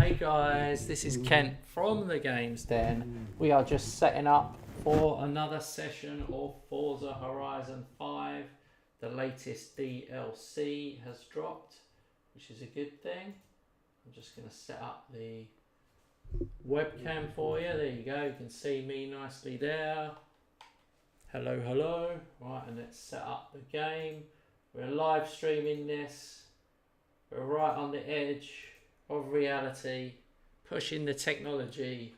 Hey guys, this is Kent from the Games Den. We are just setting up for another session of Forza Horizon 5. The latest DLC has dropped, which is a good thing. I'm just going to set up the webcam for you. There you go, you can see me nicely there. Hello, hello. Right, and let's set up the game. We're live streaming this. We're right on the edge of reality, pushing the technology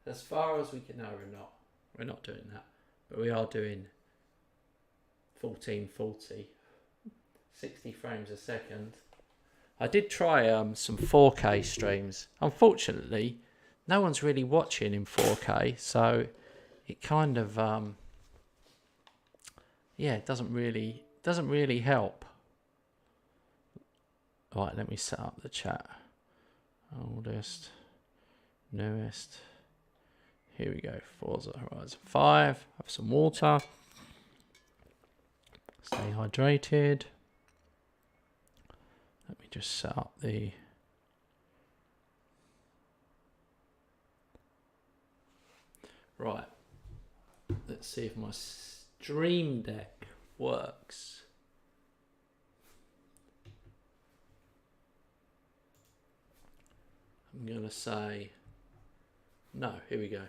as far as we can. No, we're not doing that, but we are doing 1440 60 frames a second. I did try some 4K streams. Unfortunately, no one's really watching in 4K, so it kind of yeah, it doesn't really help. Right, let me set up the chat. Oldest, newest. Here we go. Forza Horizon 5. Have some water. Stay hydrated. Let me just set up the. Right. Let's see if my Stream Deck works. I'm going to say no. Here we go.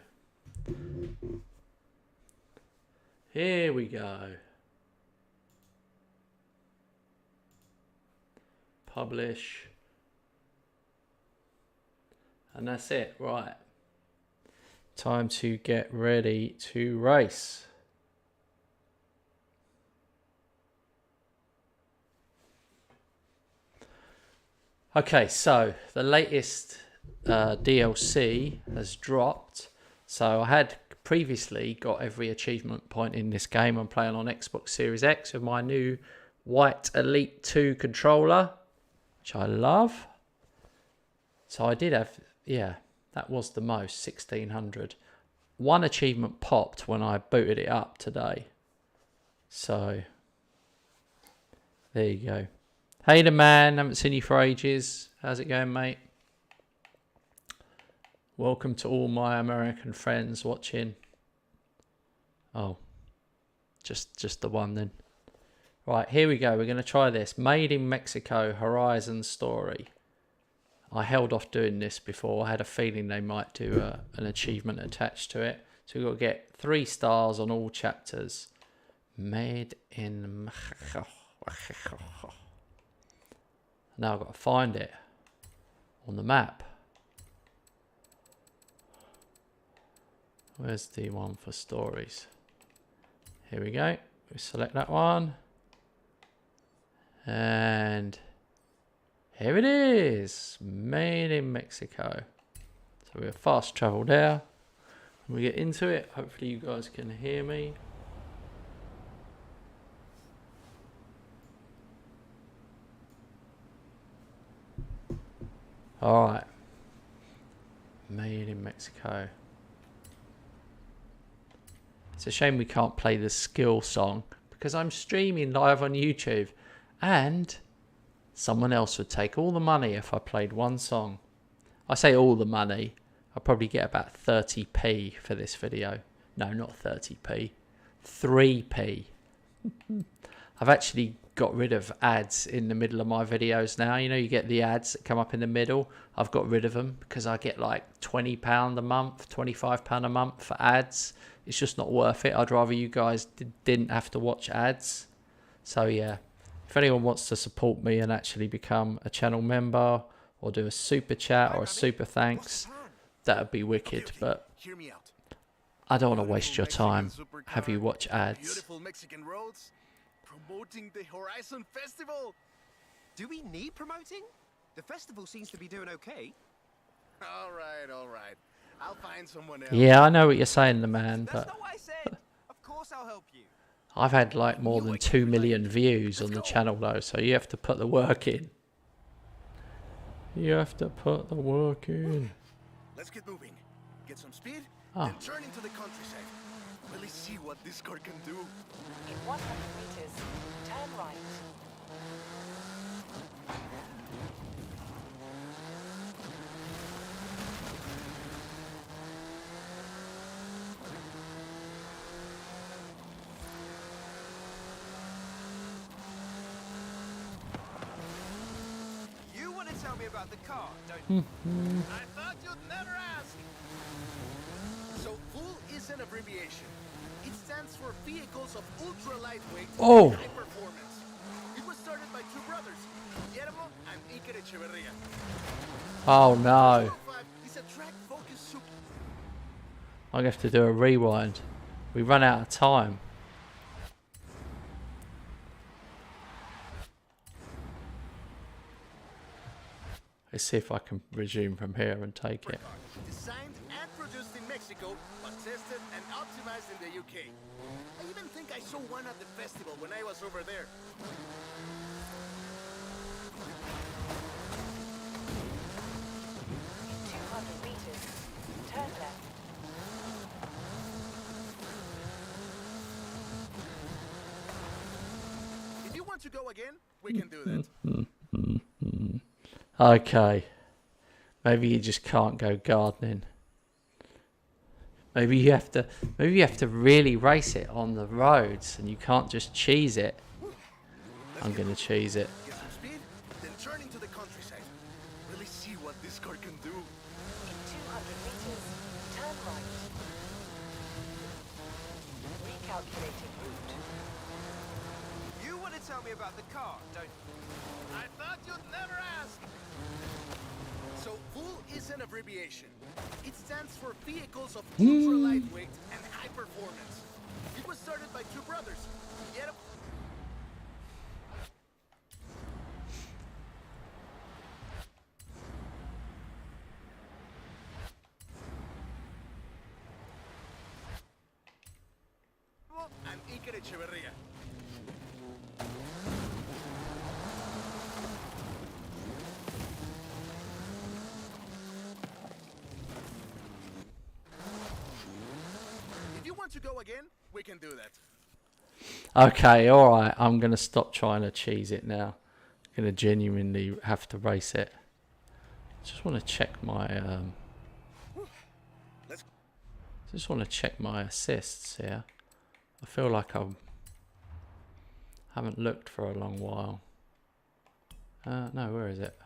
Here we go. Publish. And that's it. Right. Time to get ready to race. Okay, so the latest DLC has dropped. So I had previously got every achievement point in this game. I'm playing on Xbox Series X with my new white Elite 2 controller, which I love. So I did have, yeah, that was the most, 1600. One achievement popped when I booted it up today. So there you go. Hey, the man, haven't seen you for ages. How's it going, mate? Welcome to all my American friends watching. Oh, just the one then. Right, here we go. We're going to try this. Made in Mexico Horizon story. I held off doing this before. I had a feeling they might do an achievement attached to it. So we've got to get 3 stars on all chapters. Made in Mexico. Now I've got to find it on the map. Where's the one for stories? Here we go. We select that one. And here it is. Made in Mexico. So we're fast travel there. When we get into it, hopefully you guys can hear me. Alright. Made in Mexico. It's a shame we can't play the skill song because I'm streaming live on YouTube and someone else would take all the money if I played one song. I say all the money. I'll probably get about 30p for this video. No, not 30p. 3p. I've actually got rid of ads in the middle of my videos now. You know, you get the ads that come up in the middle. I've got rid of them because I get like £20 a month, £25 a month for ads. It's just not worth it. I'd rather you guys didn't have to watch ads. So yeah, if anyone wants to support me and actually become a channel member or do a super chat or a super thanks, that would be wicked. But I don't want to waste your time. Have you watch ads? Beautiful Mexican roads, promoting the Horizon Festival. Do we need promoting? The festival seems to be doing okay. All right. I'll find someone else. Yeah, I know what you're saying, the man, That's but not what I said. Of course I'll help you. I've had like more than 2 million views on the channel though, so you have to put the work in. You have to put the work in. Let's get moving. Get some speed, Oh. then turn into the countryside. Really see what this car can do. In 100 meters, turn right. tell me about the car, don't you? I thought you'd never ask. So FOOL is an abbreviation. It stands for Vehicles of Ultra Lightweight Oh. and High Performance. It was started by two brothers, Guillermo and Iker Echeverria. Oh no. 405 is a track-focused super. I'm going to have to do a rewind. We run out of time. Let's see if I can resume from here and take it. Designed and produced in Mexico, but tested and optimized in the UK. I even think I saw one at the festival when I was over there. In 200 meters, turn left. If you want to go again, we can do that. Okay. Maybe you just can't go gardening. Maybe you have to really race it on the roads and you can't just cheese it. I'm gonna cheese it. Get some speed, then turn into the countryside. Really see what this car can do. In 200 meters, turn right. Recalculating route. You want to tell me about the car, don't you? I thought you'd never ask. So FOOL is an abbreviation. It stands for Vehicles of Ultra Lightweight and High Performance. It was started by two brothers, Guillermo. And Iker Echeverria. If you want to go again, we can do that. Okay, alright, I'm gonna stop trying to cheese it now. I'm gonna genuinely have to race it. Just wanna check my Let's just wanna check my assists here. I feel like I haven't looked for a long while. No, where is it?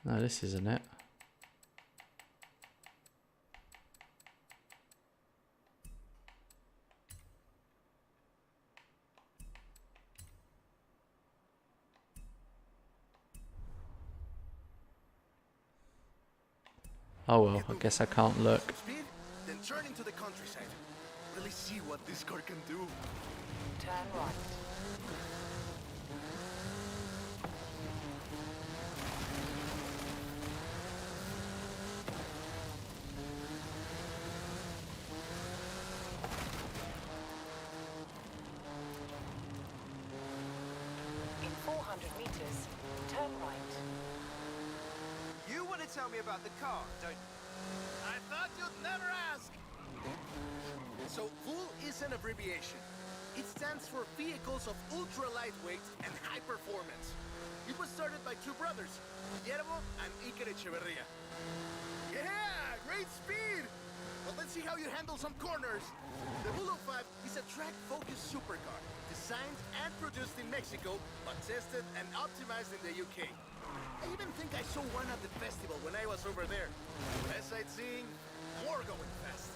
No, this isn't it. Oh well, I guess I can't look. speed, then turn into the countryside. Really see what this car can do. Turn right. In 400 meters, turn right. You want to tell me about the car, don't you? I thought you'd never ask. So FOOL is an abbreviation. It stands for Vehicles of Ultra Lightweight and High Performance. It was started by two brothers, Guillermo and Iker Echeverria. Yeah, great speed! But let's see how you handle some corners. The Bull 05 is a track-focused supercar, designed and produced in Mexico, but tested and optimized in the UK. I even think I saw one at the festival when I was over there. Less sightseeing, more going fast.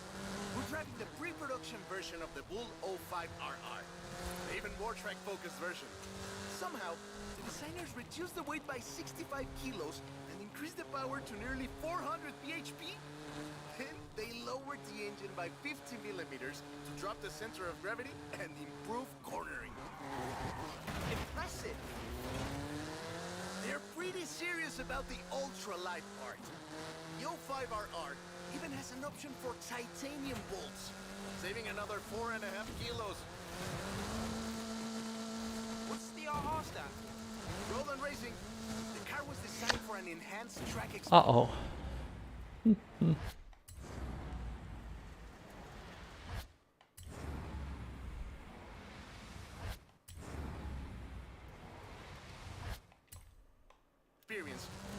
We're driving the pre-production version of the Bull 05RR, the even more track-focused version. Somehow, the designers reduced the weight by 65 kilos and increased the power to nearly 400 bhp. Then they lowered the engine by 50 millimeters to drop the center of gravity and improve cornering. Impressive. They're pretty serious about the ultra-light part. The 05RR even has an option for titanium bolts, saving another 4.5 kilos. What's the RR stand? Road and racing. The car was designed for an enhanced track experience. Uh-oh.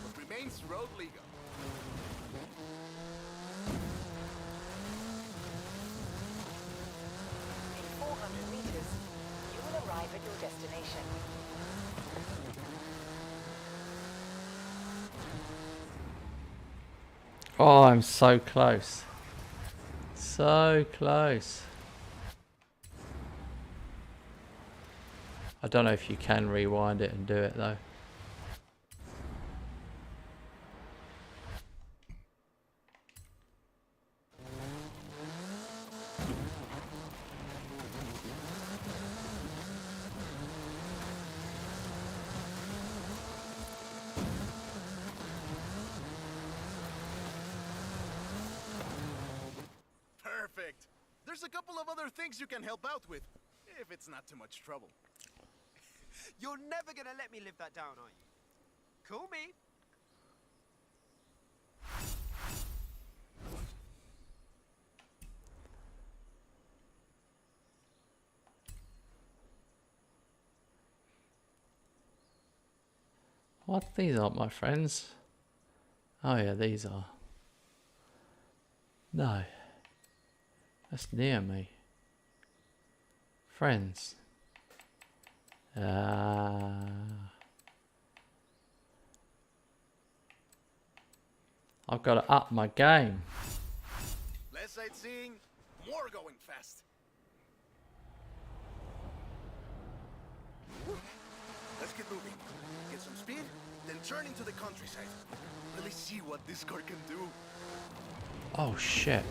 But remains road legal. In 400 meters, you will arrive at your destination. Oh, I'm so close. So close. I don't know if you can rewind it and do it though. Perfect. There's a couple of other things you can help out with, if it's not too much trouble. You're never gonna let me live that down, are you? Cool me. What? These aren't my friends. Oh yeah, these are. No. That's near me. Friends. I've got to up my game. Less sightseeing, more going fast. Let's get moving. Get some speed, then turn into the countryside. Really see what this car can do. Oh shit.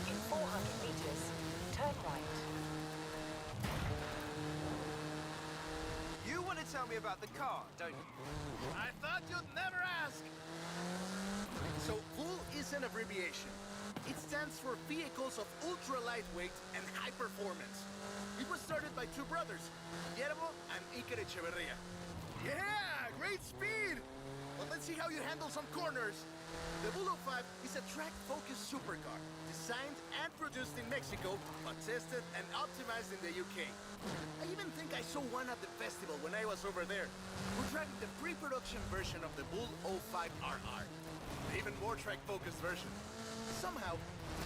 In 400 meters, turn right. You want to tell me about the car, don't you? I thought you'd never ask. So, FOOL is an abbreviation. It stands for Vehicles of Ultra Lightweight and High Performance. It was started by two brothers, Guillermo and Iker Echeverria. Yeah, great speed! Well, let's see how you handle some corners. The Bull 05 is a track-focused supercar, designed and produced in Mexico, but tested and optimized in the UK. I even think I saw one at the festival when I was over there. We're driving the pre-production version of the Bull 05RR, the even more track-focused version. Somehow,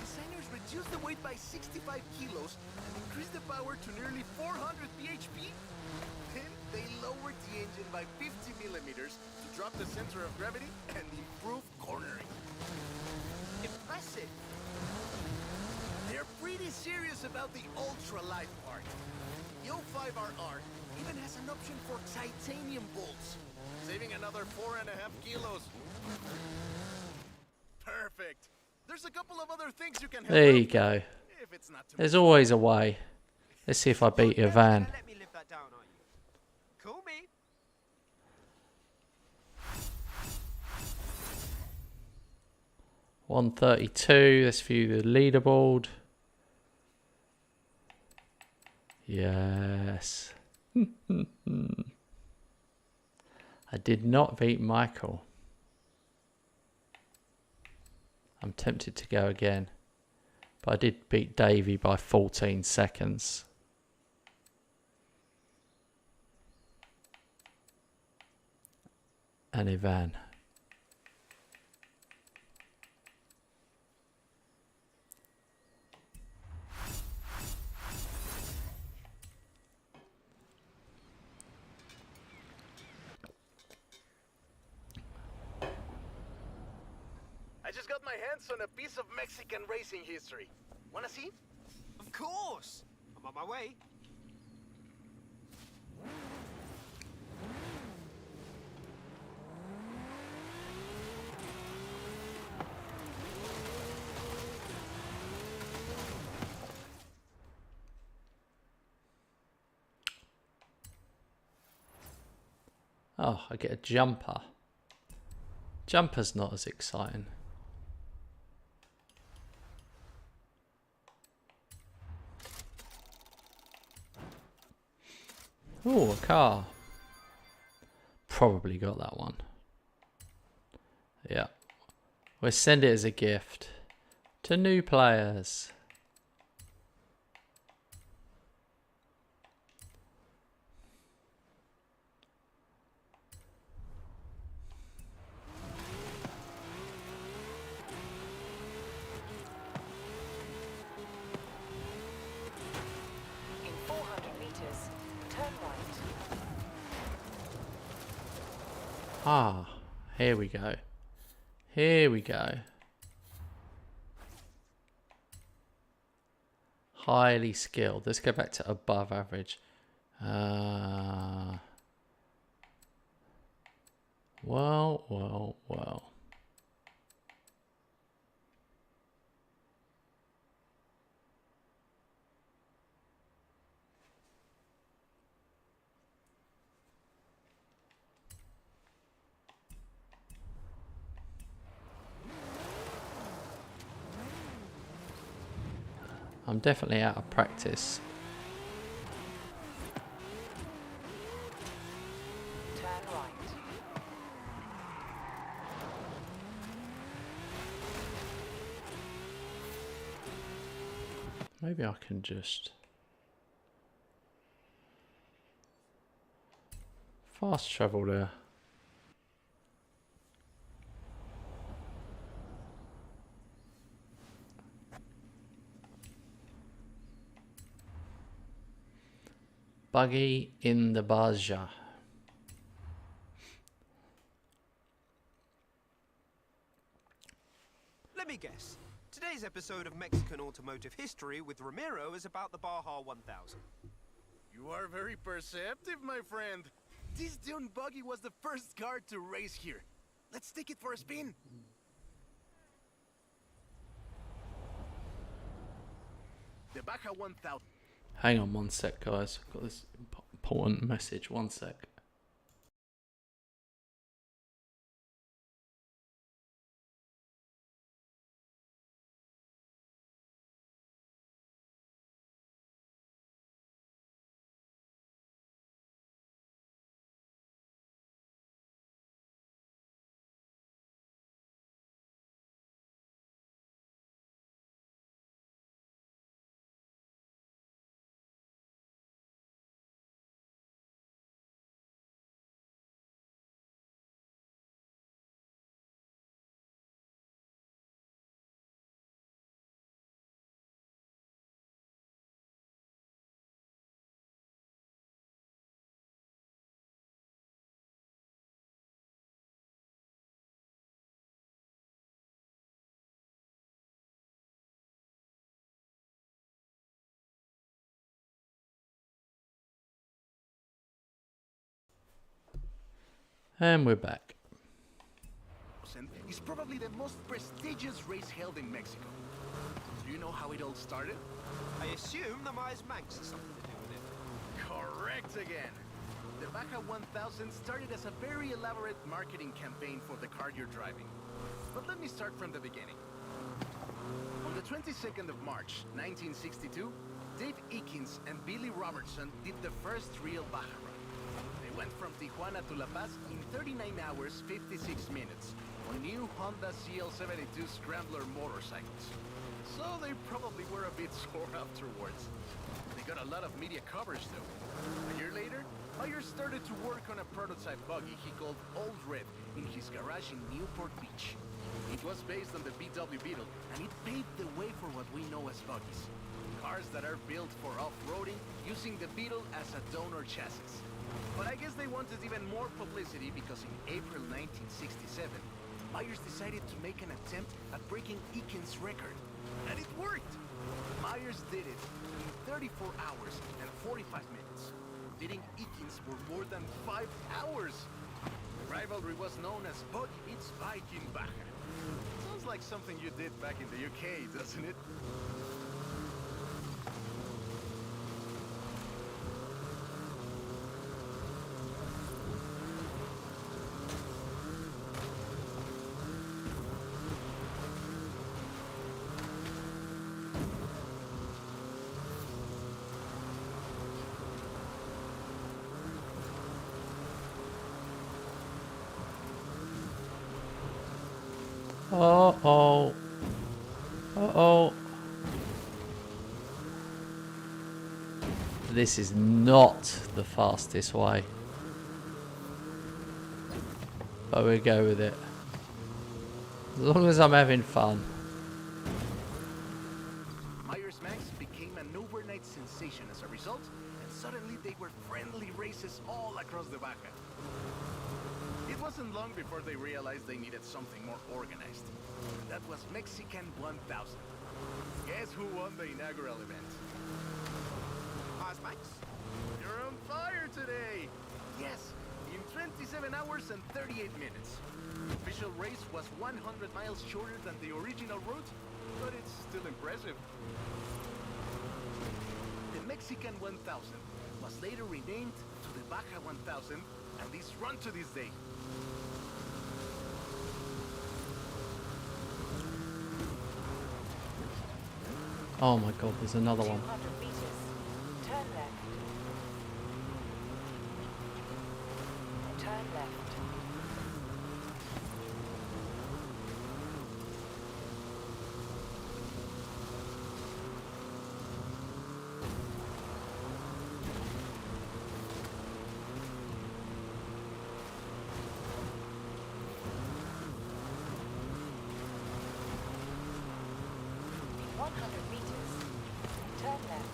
designers reduced the weight by 65 kilos and increased the power to nearly 400 bhp. Then they lowered the engine by 50 millimeters to drop the center of gravity and improve cornering. Impressive. They're pretty serious about the ultra-light part. The 05RR even has an option for titanium bolts, saving another 4.5 kilos. Perfect. There's a couple of other things you can help There you out with, go. if it's not too There's always a way. Let's see if I beat your You're never van. gonna let me live that down, are you? Cool me. 132. Let's view the leaderboard. Yes. I did not beat Michael. I'm tempted to go again. But I did beat Davey by 14 seconds. And Ivan. I just got my hands on a piece of Mexican racing history. Wanna see? Of course. I'm on my way. Oh, I get a jumper. Jumper's not as exciting. Oh, a car. Probably got that one. Yeah. We'll send it as a gift to new players. Ah, here we go. Here we go. Highly skilled. Let's go back to above average. Well. I'm definitely out of practice. Turn right. Maybe I can just fast travel there. Buggy in the Baja. Let me guess. Today's episode of Mexican Automotive History with Ramiro is about the Baja 1000. You are very perceptive, my friend. This Dune buggy was the first car to race here. Let's take it for a spin. The Baja 1000. Hang on one sec, guys. I've got this important message. One sec. And we're back. Is probably the most prestigious race held in Mexico. Do you know how it all started? I assume the Myers Manx has something to do with it. Correct again. The Baja 1000 started as a very elaborate marketing campaign for the car you're driving. But let me start from the beginning. On the 22nd of March, 1962, Dave Eakins and Billy Robertson did the first real Baja run. They went from Tijuana to La Paz in 39 hours, 56 minutes on new Honda CL72 Scrambler motorcycles. So they probably were a bit sore afterwards. They got a lot of media coverage though. A year later, Myers started to work on a prototype buggy he called Old Red in his garage in Newport Beach. It was based on the VW Beetle, and it paved the way for what we know as buggies. Cars that are built for off-roading using the Beetle as a donor chassis. But I guess they wanted even more publicity because in April 1967, Myers decided to make an attempt at breaking Eakins' record. And it worked! Myers did it in 34 hours and 45 minutes, beating Eakins for more than 5 hours. The rivalry was known as Bug Eats Bike in Baja. Sounds like something you did back in the UK, doesn't it? Uh-oh. Uh-oh. This is not the fastest way. But we'll go with it. As long as I'm having fun. Myers Manx became an overnight sensation as a result, and suddenly they were friendly races all across the Baja. It wasn't long before they realized they needed something more organized. And that was Mexican 1000. Guess who won the inaugural event? Max? You're on fire today! Yes, in 27 hours and 38 minutes. The official race was 100 miles shorter than the original route, but it's still impressive. The Mexican 1000 was later renamed to the Baja 1000, and is run to this day. Oh my god, there's another one. 200 meters. Turn left. Turn left. In 100 meters. Turn left.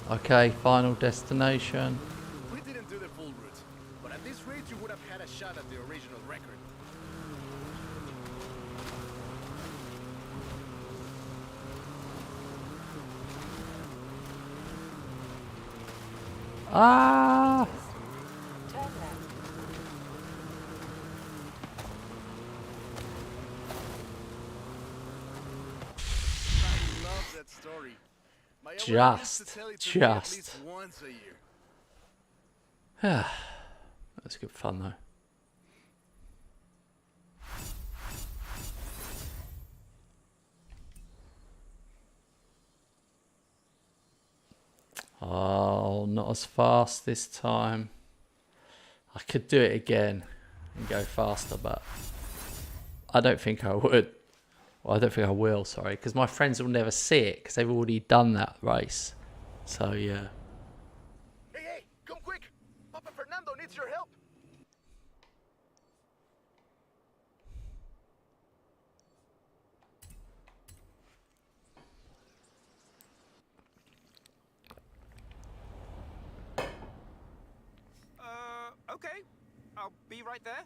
Okay, final destination. We didn't do the full route, but at this rate you would have had a shot at the original record. Ah! Turn left. I love that story. My abuela used to Just. tell it to me at least once a year. That's good fun though. Oh, not as fast this time. I could do it again and go faster, but I don't think I would. Well, I don't think I will, sorry, because my friends will never see it because they've already done that race. So, yeah. Hey, hey, come quick! Papa Fernando needs your help! Okay. I'll be right there.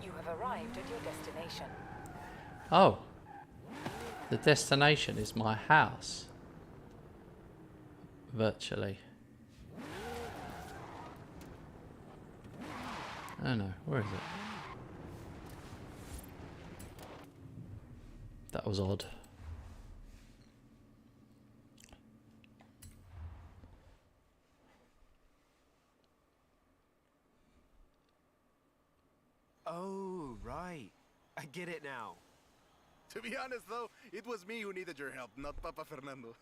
You have arrived at your destination. Oh. The destination is my house. Virtually. Oh no, where is it? That was odd. Oh, right. I get it now. To be honest though, it was me who needed your help, not Papa Fernando.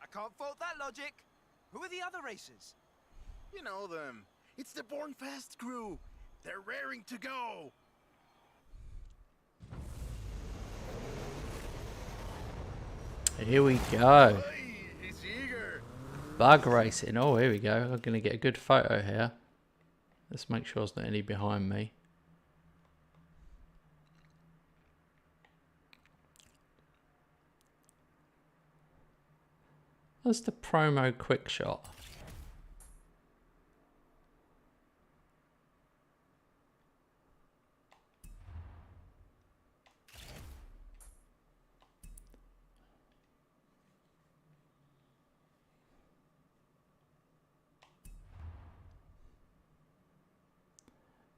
I can't fault that logic. Who are the other racers? You know them. It's the Born Fast crew. They're raring to go. Here we go. Hey, he's eager. Bug racing. Oh, here we go. I'm going to get a good photo here. Let's make sure there's not any behind me. That's the promo quick shot.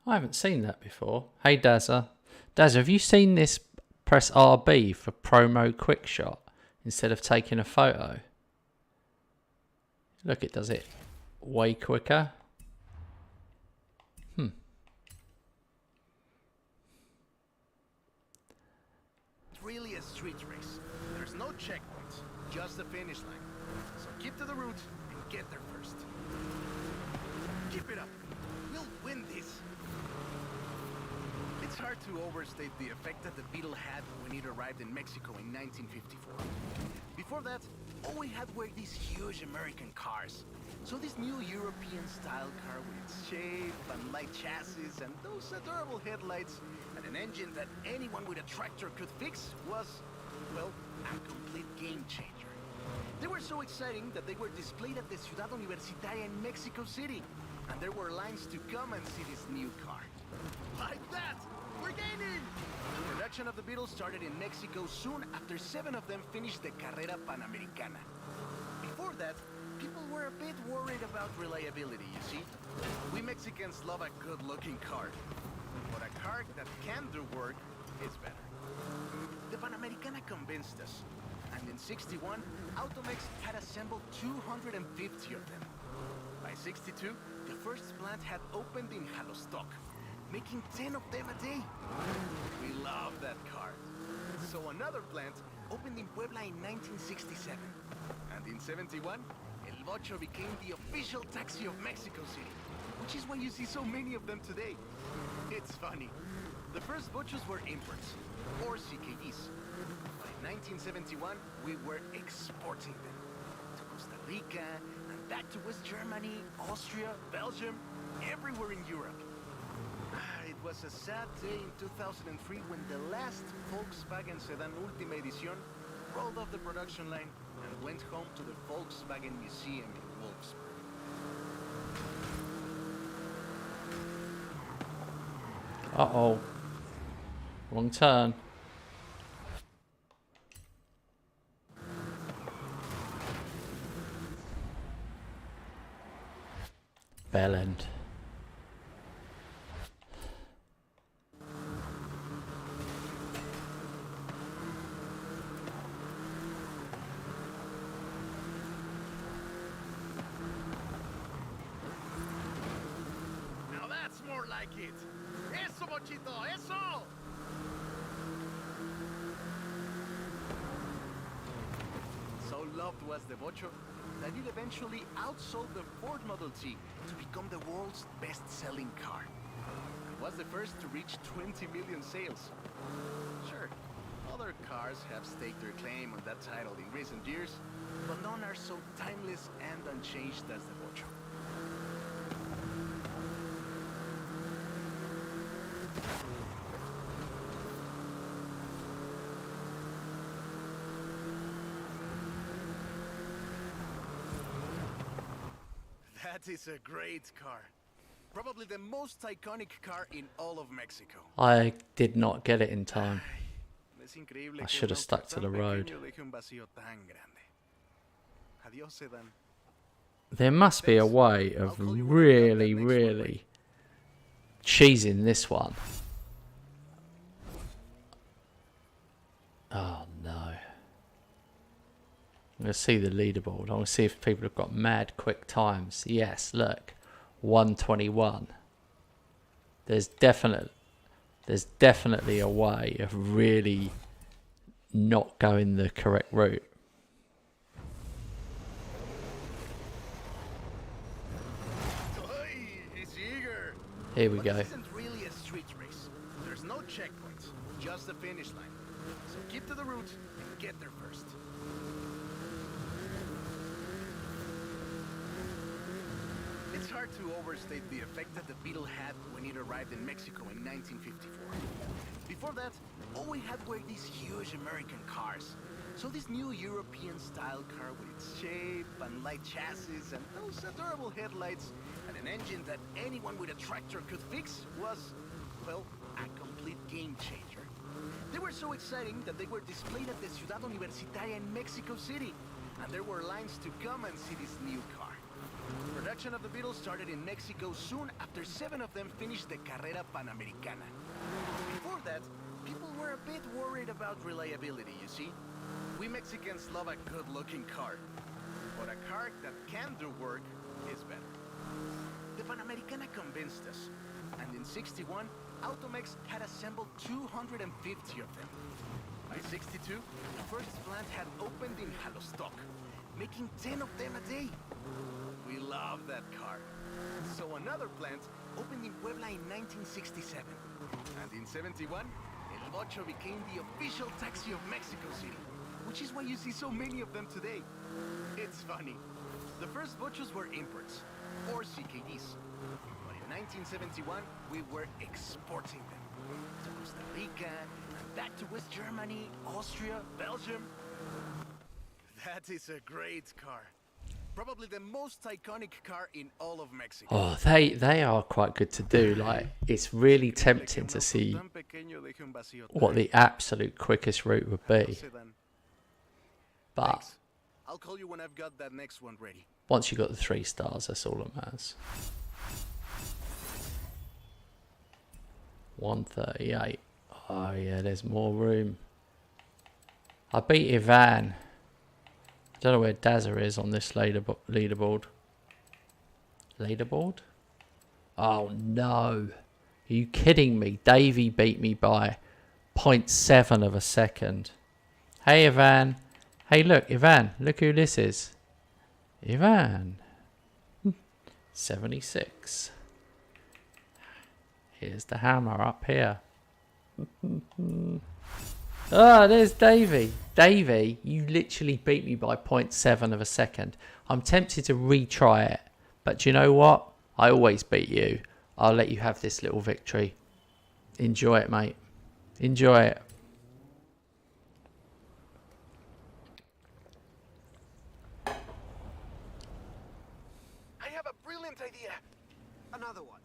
I haven't seen that before. Hey Dazza. Dazza, have you seen this press RB for promo quick shot instead of taking a photo? Look, it does it way quicker. It's really a street race. There's no checkpoints, just the finish line. So keep to the route and get there first. Keep it up. We'll win this. It's hard to overstate the effect that the Beetle had when it arrived in Mexico in 1954. Before that, all we had were these huge American cars. So this new European-style car with its shape and light chassis and those adorable headlights and an engine that anyone with a tractor could fix was well, a complete game changer. They were so exciting that they were displayed at the Ciudad Universitaria in Mexico City. And there were lines to come and see this new car. Like that! We're gaining! The production of the Beetle started in Mexico soon after 7 of them finished the Carrera Panamericana. Before that, people were a bit worried about reliability, you see? We Mexicans love a good-looking car. But a car that can do work is better. The Panamericana convinced us. And in '61, Automex had assembled 250 of them. By '62, the first plant had opened in Jalostoc, making 10 of them a day. We love that car. So another plant opened in Puebla in 1967. And in '71, El Bocho became the official taxi of Mexico City, which is why you see so many of them today. It's funny. The first Bochos were imports, or CKDs. By 1971, we were exporting them to Costa Rica, and back to West Germany, Austria, Belgium, everywhere in Europe. It was a sad day in 2003 when the last Volkswagen sedan Ultima Edición rolled off the production line and went home to the Volkswagen Museum in Wolfsburg. Uh-oh. Wrong turn. Bell end. Now that's more like it. Eso, Bochito, eso! So loved was the Bocho that it eventually outsold the Ford Model T to become the world's best-selling car. It was the first to reach 20 million sales. Sure, other cars have staked their claim on that title in recent years, but none are so timeless and unchanged as the Bocho. That is a great car. Probably the most iconic car in all of Mexico. I did not get it in time. Es increíble I que should un have auto stuck to tan the road. pequeño deje un vacío tan grande. Adiós, sedan. There must be a way of really cheesing this one. Oh no. I'm going to see the leaderboard. I want to see if people have got mad quick times. Yes, look. 121. There's definitely a way of really not going the correct route. He's eager. Here we But go. This isn't really a street race. There's no checkpoints, just the finish line. So keep to the route and get there first. It's hard to overstate the effect that the Beetle had when it arrived in Mexico in 1954. Before that, all we had were these huge American cars. So this new European-style car with its shape and light chassis and those adorable headlights and an engine that anyone with a tractor could fix was, well, a complete game changer. They were so exciting that they were displayed at the Ciudad Universitaria in Mexico City. And there were lines to come and see this new car. Production of the Beetle started in Mexico soon after 7 of them finished the Carrera Panamericana. Before that, people were a bit worried about reliability, you see? We Mexicans love a good-looking car. But a car that can do work is better. The Panamericana convinced us. And in '61, Automex had assembled 250 of them. By '62, the first plant had opened in Jalostoc, making 10 of them a day. We love that car. So another plant opened in Puebla in 1967. And in '71, El Bocho became the official taxi of Mexico City, which is why you see so many of them today. It's funny. The first Bochos were imports, or CKDs. But in 1971, we were exporting them to Costa Rica, Back to West Germany, Austria, Belgium. That is a great car. Probably the most iconic car in all of Mexico. Oh, they are quite good to do. Like, it's really tempting to see what the absolute quickest route would be. But Thanks. I'll call you when I've got that next one ready. once you got the 3 stars, that's all that matters. 138. Oh yeah, there's more room. I beat Ivan. I don't know where Dazza is on this leaderboard. Leaderboard? Oh no. Are you kidding me? Davey beat me by 0.7 of a second. Hey Ivan. Hey look, Ivan. Look who this is. Ivan. 76. Here's the hammer up here. Ah, there's Davey. Davey, you literally beat me by 0.7 of a second. I'm tempted to retry it. But do you know what? I always beat you. I'll let you have this little victory. Enjoy it, mate. Enjoy it. I have a brilliant idea. Another one.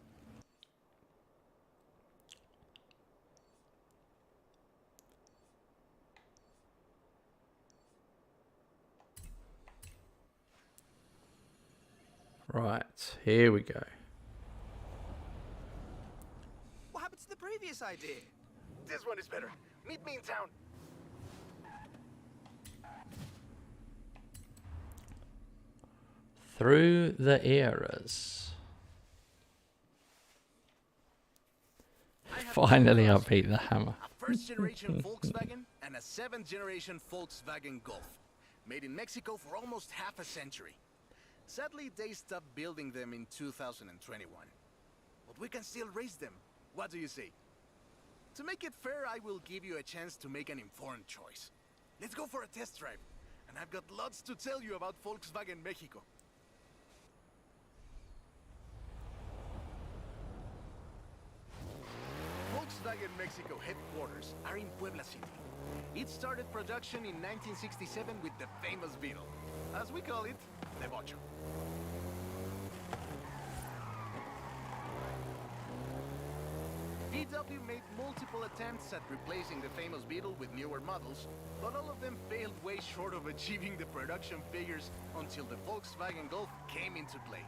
Right, here we go. What happened to the previous idea? This one is better. Meet me in town. Through the eras. Finally, I beat the hammer. A first-generation Volkswagen and a 7th-generation Volkswagen Golf. Made in Mexico for almost half a century. Sadly, they stopped building them in 2021. But we can still race them. What do you say? To make it fair, I will give you a chance to make an informed choice. Let's go for a test drive. And I've got lots to tell you about Volkswagen Mexico. Volkswagen Mexico headquarters are in Puebla City. It started production in 1967 with the famous Beetle. As we call it, the Bocho. VW made multiple attempts at replacing the famous Beetle with newer models, but all of them failed way short of achieving the production figures until the Volkswagen Golf came into play.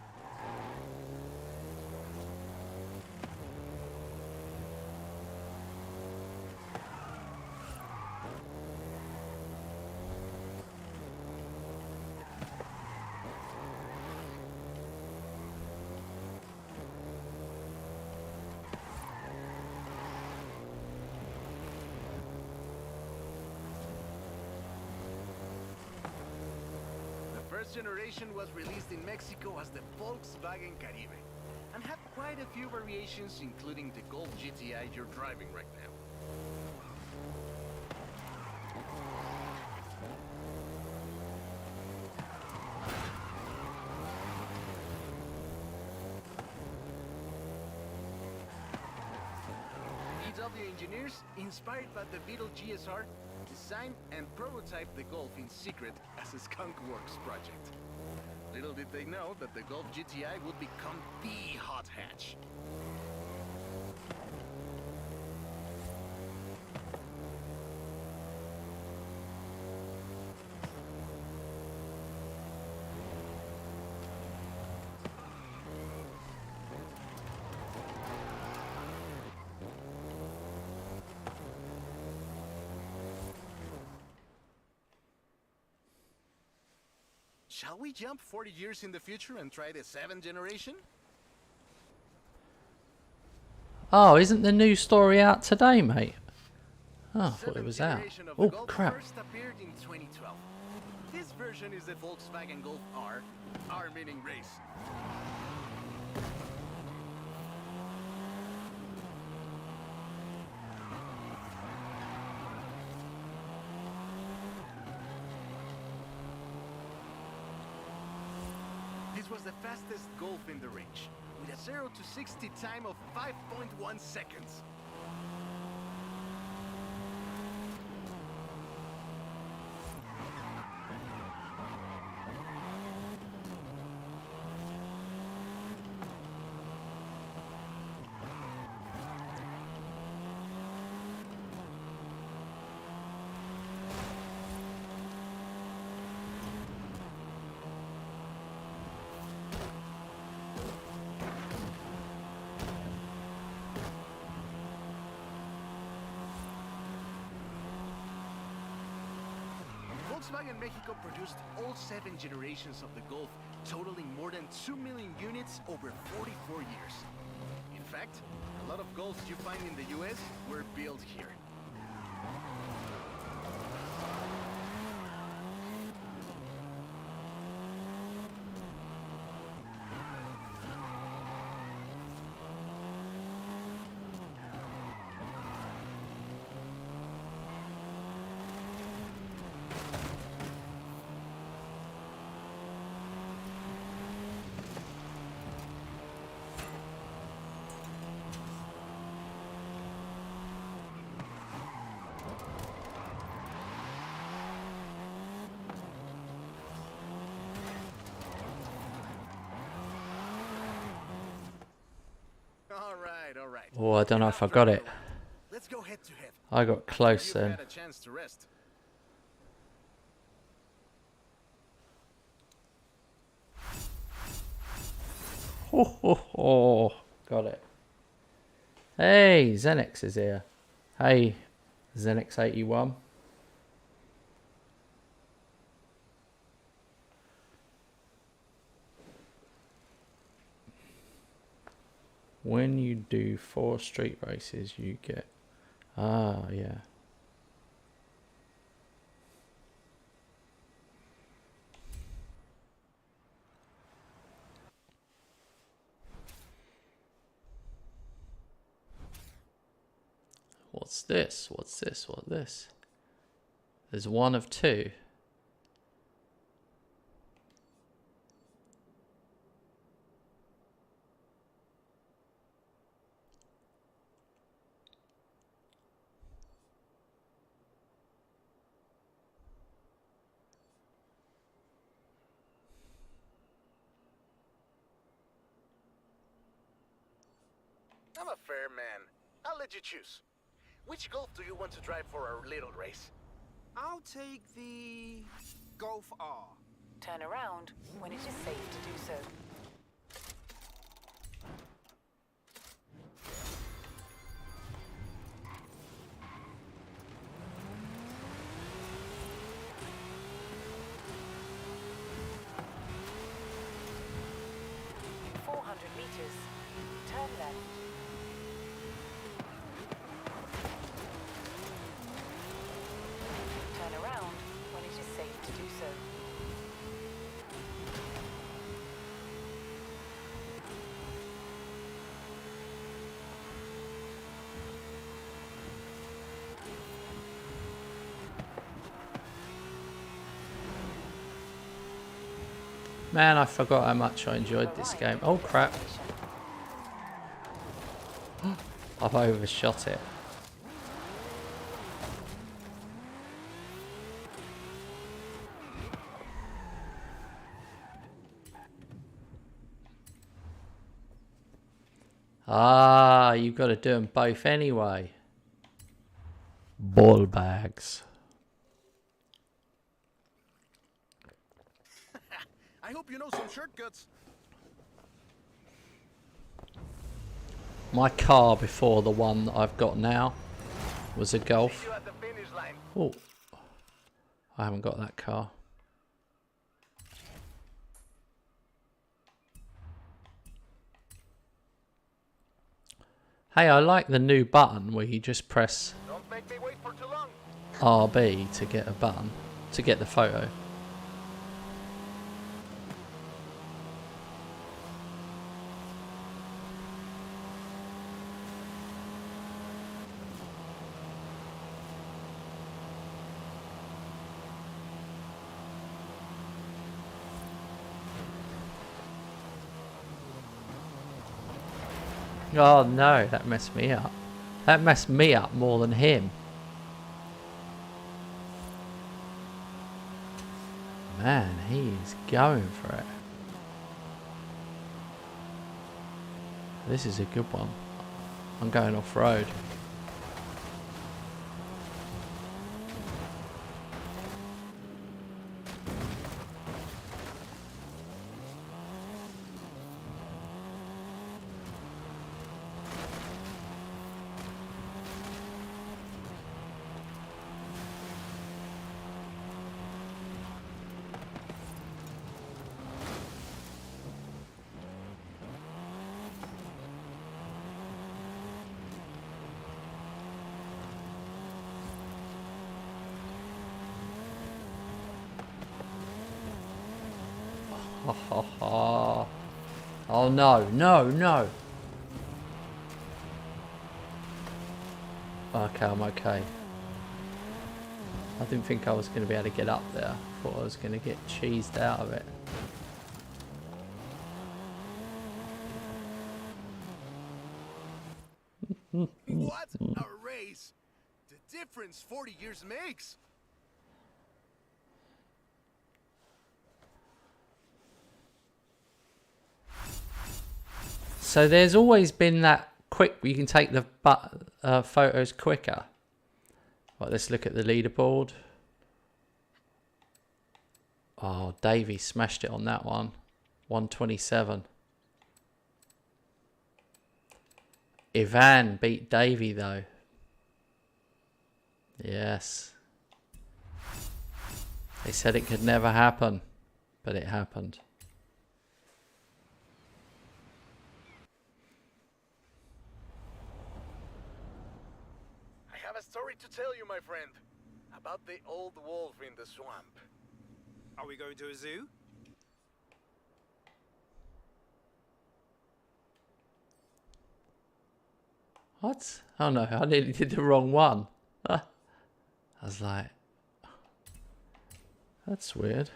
First generation was released in Mexico as the Volkswagen Caribe and had quite a few variations, including the Golf GTI you're driving right now. VW engineers, inspired by the Beetle GSR, designed and prototyped the Golf in secret as a Skunk Works project. Little did they know that the Golf GTI would become the hot hatch. Shall we jump 40 years in the future and try the 7th generation? Oh, isn't the new story out today, mate? Oh, I thought it was out. Generation of the Oh, Golf crap. first appeared in 2012. This version is the Volkswagen Golf R, R meaning race. This was the fastest Golf in the range, with a 0 to 60 time of 5.1 seconds. Volkswagen Mexico produced all 7 generations of the Golf, totaling more than 2 million units over 44 years. In fact, a lot of Golfs you find in the US were built here. All right. Oh, I don't know if I got it. Let's go head to head. I got close You've then. had a chance to rest. Ho ho ho! Got it. Hey, Xenix is here. Hey, Xenix81. When you do 4 street races, you get... Ah, yeah. What's this? What's this? What's this? There's 1 of 2. I'm a fair man. I'll let you choose. Which Golf do you want to drive for our little race? I'll take the Golf R. Turn around when it is safe to do so. In 400 meters, turn left. Turn around when it is safe to do so. Man, I forgot how much I enjoyed this game. Oh crap. I've overshot it. Ah, you've got to do them both anyway. Ball bags. I hope you know some shortcuts. My car before the one that I've got now was a Golf. See you at the finish line. Oh, I haven't got that car. Hey, I like the new button where you just press Don't make me wait for too long. RB to get a button, to get the photo. Oh no, that messed me up. That messed me up more than him. Man, he is going for it. This is a good one. I'm going off-road. Ha ha ha. Oh no, no, no. Okay, I'm okay. I didn't think I was going to be able to get up there. I thought I was going to get cheesed out of it. What a race! The difference 40 years makes! So there's always been that quick, you can take the photos quicker. Right, let's look at the leaderboard. Oh, Davey smashed it on that one. 127. Ivan beat Davey though. Yes. They said it could never happen, but it happened. I have a story to tell you, my friend, about the old wolf in the swamp. Are we going to a zoo? What? Oh no, I nearly did the wrong one. I was like, that's weird.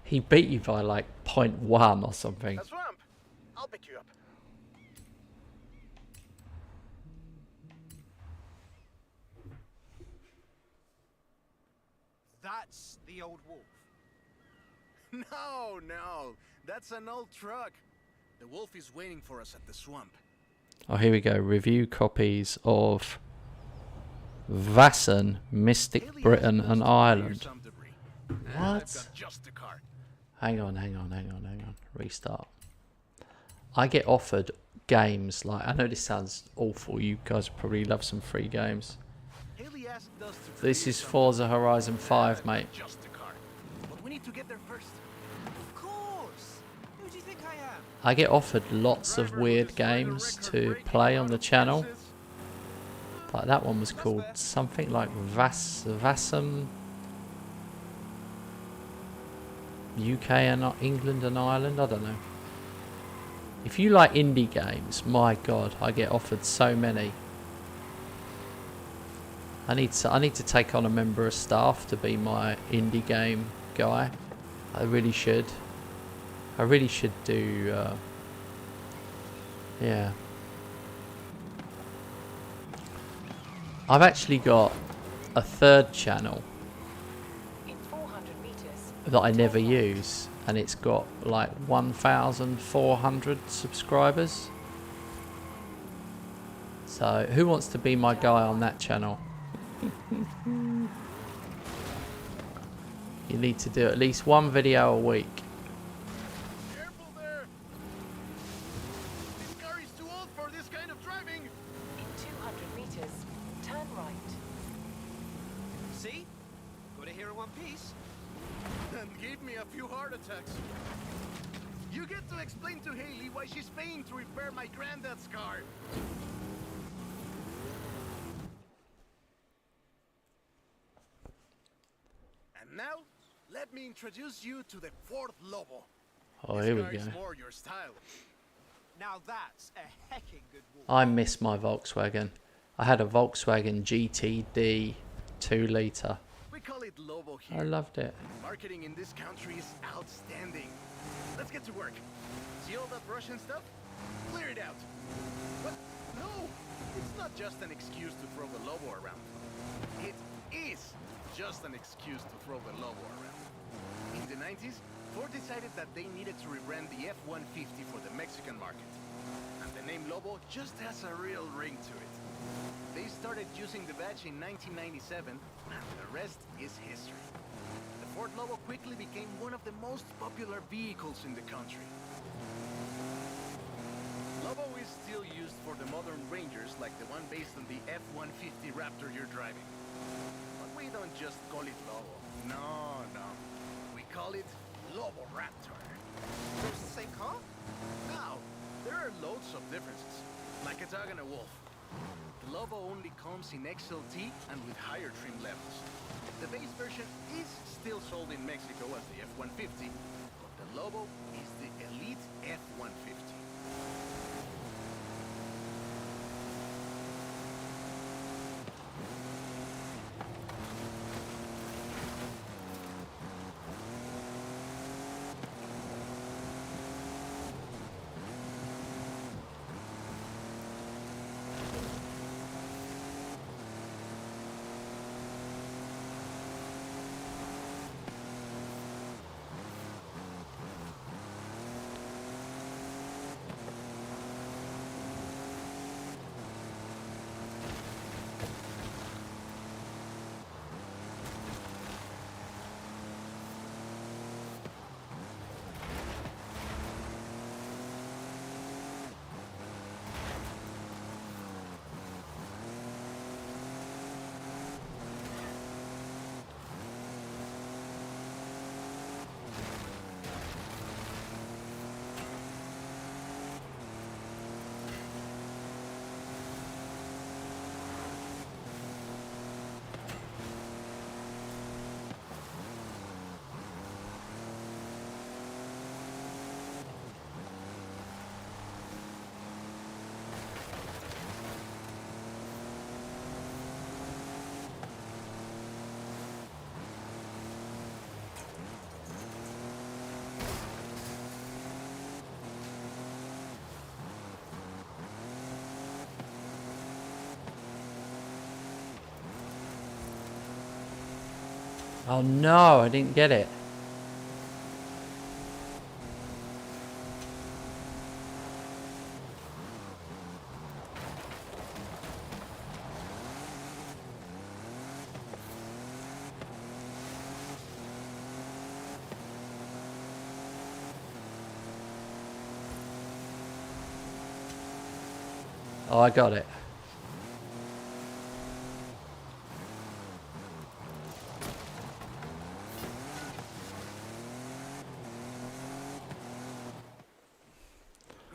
He beat you by like 0.1 or something. A swamp! I'll pick you up. That's the old wolf. No, no, that's an old truck. The wolf is waiting for us at the swamp. Oh, here we go. Review copies of Vassen, Mystic Britain and Ireland. What? Just the car. Hang on. Restart. I get offered games like, I know this sounds awful. You guys probably love some free games. Haley asked us to This is Forza Horizon 5, mate. Just the car. But we need to get there first. Of course! Who do you think I am? I get offered lots of weird games to play on the channel. Like that one was called something like Vassam UK and England and Ireland. I don't know. If you like indie games, my god, I get offered so many. I need to take on a member of staff to be my indie game guy. I really should. I really should do. Yeah. I've actually got a third channel In 400 meters, that I never use, and it's got like 1,400 subscribers. So who wants to be my guy on that channel? You need to do at least one video a week. Careful there! This car is too old for this kind of driving! in 200 meters, turn right. See? Got it here in one piece. And gave me a few heart attacks. You get to explain to Haley why she's paying to repair my granddad's car. And now, let me introduce you to the fourth Lobo. Oh, This here we car go. is more your style. Now that's a hecking good wolf. I miss my Volkswagen. I had a Volkswagen GTD 2 litre. We call it Lobo I here. loved it. Marketing in this country is outstanding. Let's get to work. See all that Russian stuff? Clear it out. What? No! It's not just an excuse to throw the Lobo around. It is just an excuse to throw the Lobo around. In the 90s, Ford decided that they needed to rebrand the F-150 for the Mexican market. And the name Lobo just has a real ring to it. They started using the badge in 1997, and the rest is history. The Ford Lobo quickly became one of the most popular vehicles in the country. Lobo is still used for the modern Rangers like the one based on the F-150 Raptor you're driving. But we don't just call it Lobo. No. We call it Lobo Raptor. It's the same car? Now, there are loads of differences, like a dog and a wolf. The Lobo only comes in XLT and with higher trim levels. The base version is still sold in Mexico as the F-150, but the Lobo is the Elite F-150. Oh no, I didn't get it. Oh, I got it.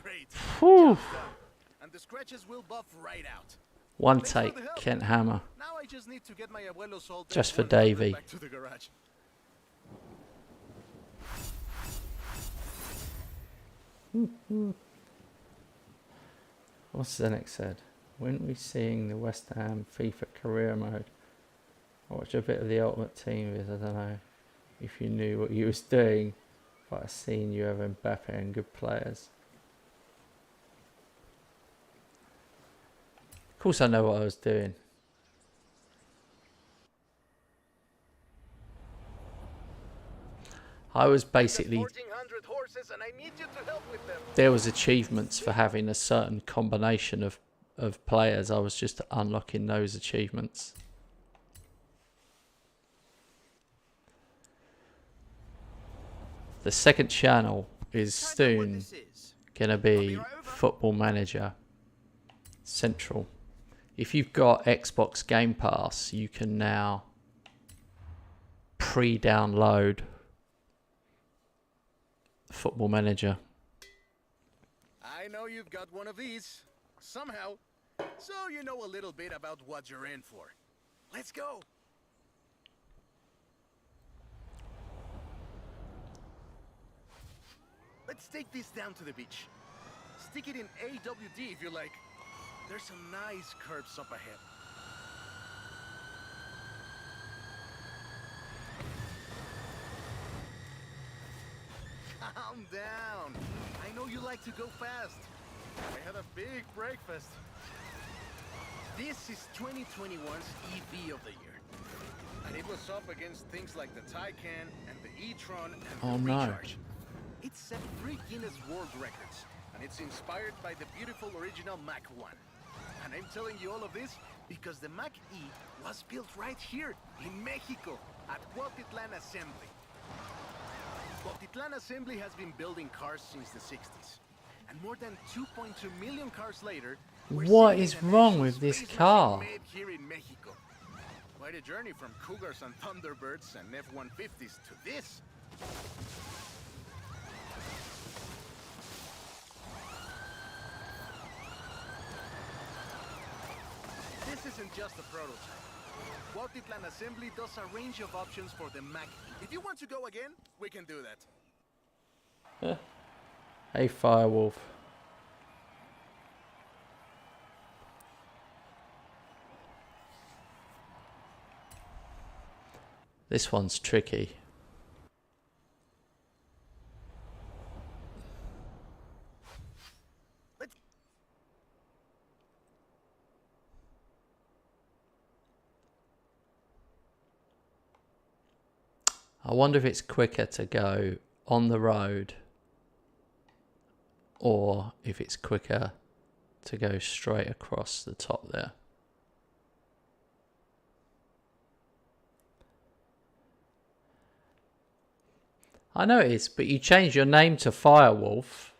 Great. Whew. Job's done. And the scratches will buff right out. One Thanks for take, the help. Kent Hammer. Now I just need to get my abuelo's old Just for F100 Davey. back to the garage. What's Zenix said? Weren't we seeing the West Ham FIFA career mode? I watched a bit of the Ultimate Team viz. I don't know if you knew what you was doing, but I've seen you have Mbappe and good players. Of course I know what I was doing. I was basically, 1,400 horses and I need you to help with them. there was achievements for having a certain combination of players. I was just unlocking those achievements. The second channel is soon gonna be Football Manager Central. If you've got Xbox Game Pass, you can now pre-download Football Manager. I know you've got one of these. Somehow. So you know a little bit about what you're in for. Let's go. Let's take this down to the beach. Stick it in AWD if you like. There's some nice curves up ahead. Calm down. I know you like to go fast. I had a big breakfast. This is 2021's EV of the year. And it was up against things like the Taycan and the e-tron and Oh, the no. Recharge. It set 3 Guinness World Records, and it's inspired by the beautiful original Mach 1. And I'm telling you all of this because the Mach E was built right here in Mexico at Cuautitlán Assembly. Cuautitlán Assembly has been building cars since the 60s. And more than 2.2 million cars later, we're What seeing is an wrong actual with this space car? machine made here in Mexico. Quite a journey from Cougars and Thunderbirds and F-150s to this. This isn't just a prototype. Cuautitlán Assembly does a range of options for the Mac. If you want to go again, we can do that. Hey, Firewolf. This one's tricky. I wonder if it's quicker to go on the road or if it's quicker to go straight across the top there. I know it is, but you change your name to Firewolf,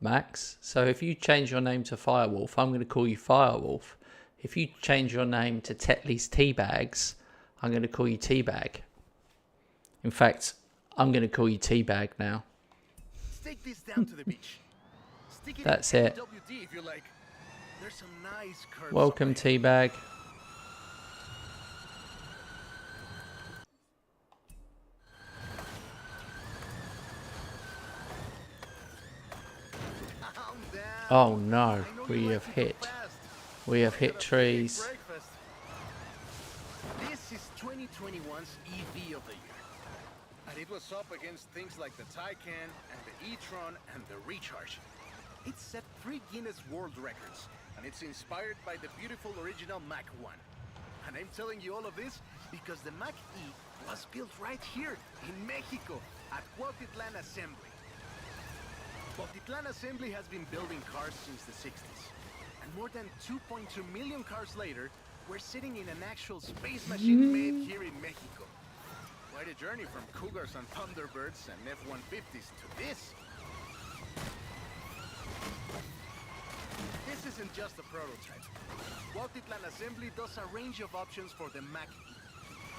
Max. So if you change your name to Firewolf, I'm going to call you Firewolf. If you change your name to Tetley's Teabags, I'm going to call you Teabag. In fact, I'm going to call you Teabag now. Stake this down to the beach. Stick it That's in it. AWD if you like. There's some nice curves. Welcome, Teabag. Oh no, we have hit. We have hit trees. This is 2021's EV of the year. And it was up against things like the Taycan and the e-tron and the Recharge. It set 3 Guinness World Records, and it's inspired by the beautiful original Mach 1. And I'm telling you all of this because the Mach E was built right here in Mexico at Cuautitlán Assembly. Cuautitlán Assembly has been building cars since the 60s. And more than 2.2 million cars later, we're sitting in an actual space machine made here in Mexico. Quite a journey from Cougars and Thunderbirds and F-150s to this. This isn't just a prototype. Cuautitlán Assembly does a range of options for the Mach E.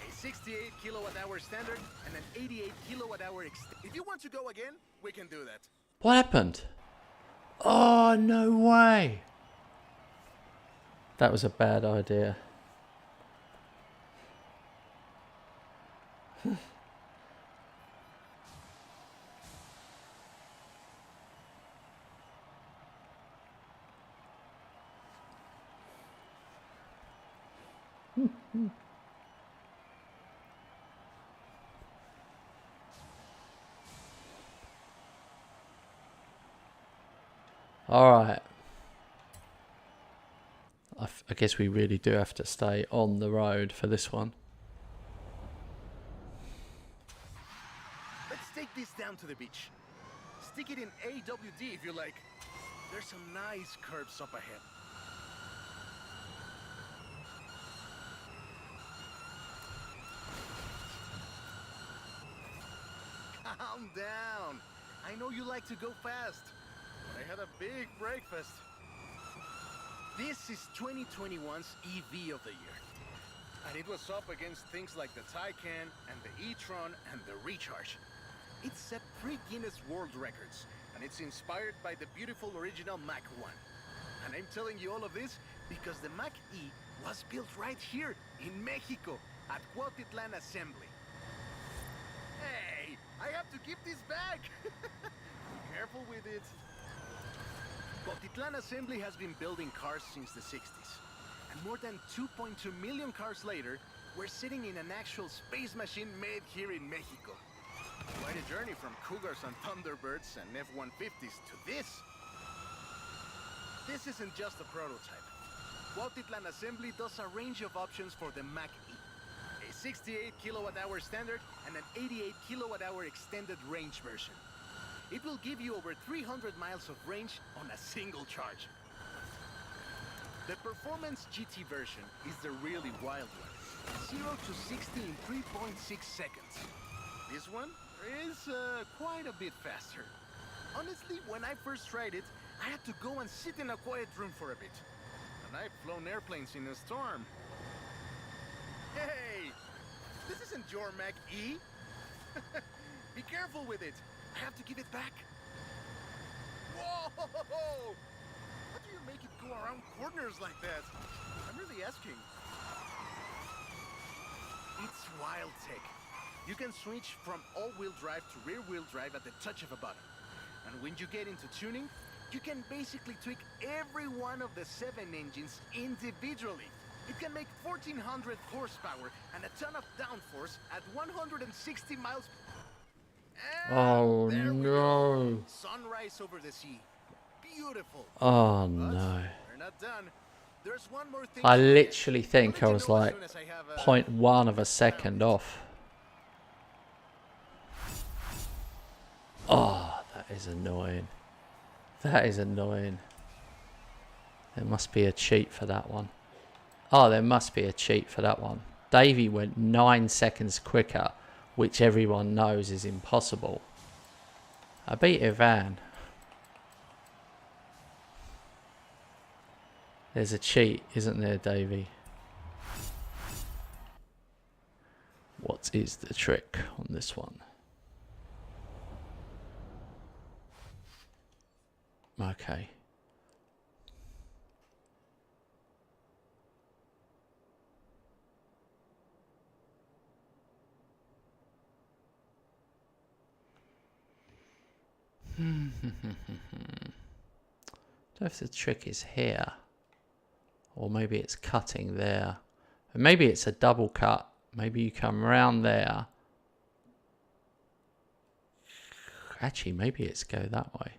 A 68 kilowatt-hour standard and an 88 kilowatt-hour extended. If you want to go again, we can do that. What happened? Oh, no way. That was a bad idea. All right. I guess we really do have to stay on the road for this one. Let's take this down to the beach. Stick it in AWD if you like. There's some nice curves up ahead. Calm down. I know you like to go fast, but I had a big breakfast. This is 2021's EV of the year. And it was up against things like the Taycan and the e-tron and the Recharge. It set 3 Guinness World Records, and it's inspired by the beautiful original Mach 1. And I'm telling you all of this because the Mach E was built right here in Mexico at Cuautitlán Assembly. Hey, I have to keep this back. Be careful with it. Cuautitlán Assembly has been building cars since the 60s. And more than 2.2 million cars later, we're sitting in an actual space machine made here in Mexico. Quite a journey from Cougars and Thunderbirds and F-150s to this. This isn't just a prototype. Cuautitlán Assembly does a range of options for the Mach E. A 68 kilowatt-hour standard and an 88 kilowatt-hour extended range version. It will give you over 300 miles of range on a single charge. The Performance GT version is the really wild one. 0 to 60 in 3.6 seconds. This one is quite a bit faster. Honestly, when I first tried it, I had to go and sit in a quiet room for a bit. And I've flown airplanes in a storm. Hey! This isn't your Mach E! Be careful with it! I have to give it back. Whoa! How do you make it go around corners like that? I'm really asking. It's wild tech. You can switch from all-wheel drive to rear-wheel drive at the touch of a button. And when you get into tuning, you can basically tweak every one of the 7 engines individually. It can make 1400 horsepower and a ton of downforce at 160 miles. And Oh there we no. go. Sunrise over the sea. Beautiful. Oh But no. we're not done. There's one more thing I to look at. literally I'll think let I you was know as like soon as I have, 0.1 of a found second it. off. Oh, that is annoying. That is annoying. There must be a cheat for that one. Oh, there must be a cheat for that one. Davey went 9 seconds quicker, which everyone knows is impossible. I beat Ivan. There's a cheat, isn't there, Davey? What is the trick on this one? Okay. Don't know if the trick is here. Or maybe it's cutting there. And maybe it's a double cut. Maybe you come around there. Actually, maybe it's go that way.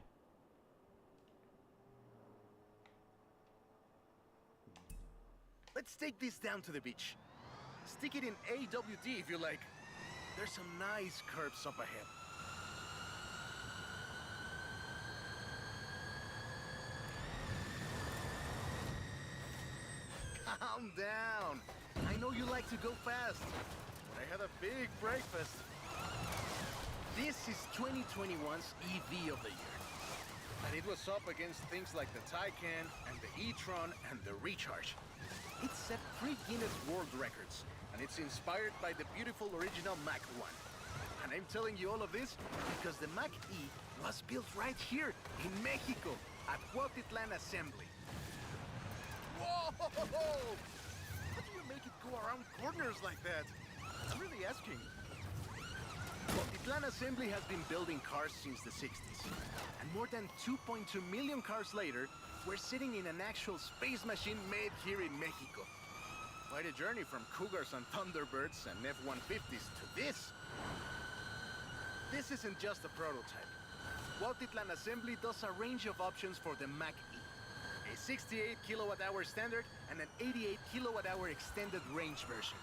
Let's take this down to the beach. Stick it in AWD if you like. There's some nice curves up ahead. Calm down. I know you like to go fast. I had a big breakfast. This is 2021's EV of the year. And it was up against things like the Taycan and the e-tron and the Recharge. It set 3 Guinness World Records, and it's inspired by the beautiful original Mach 1. And I'm telling you all of this because the Mach E was built right here in Mexico at Cuautitlán Assembly. Whoa! How do you make it go around corners like that? I'm really asking. Cuautitlán Assembly has been building cars since the 60s. And more than 2.2 million cars later, we're sitting in an actual space machine made here in Mexico. Quite a journey from Cougars and Thunderbirds and F-150s to this. This isn't just a prototype. Cuautitlán Assembly does a range of options for the Mach E. A 68 kilowatt-hour standard and an 88 kilowatt-hour extended range version.